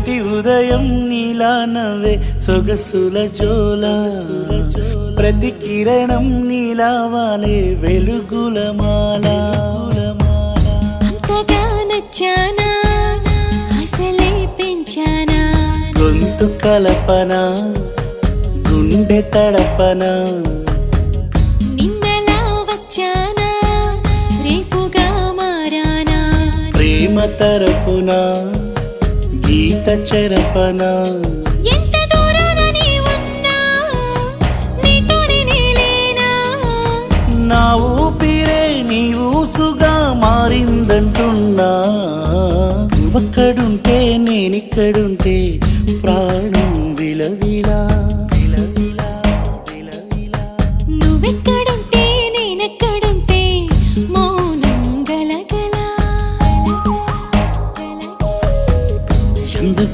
ప్రతి ఉదయం నీలా నవ్వే సొగసుల జోల ప్రతి కిరణం నీలా వాలే వెలుగుల మాల అంతగా నచ్చానా అసలే పెంచానా గొంతు కలపన గుండె తడపన నిన్నలా వచ్చానా రేపుగా మారానా ప్రేమ తరపున గీత చెరపన ఎంత దూరాన నీ ఉన్నా నీతోనే నేలేనా నా ఊపిరే నీ ఊసుగా మారిందంటున్నా నువ్వక్కడుంటే నేనిక్కడుంటే ప్రాణం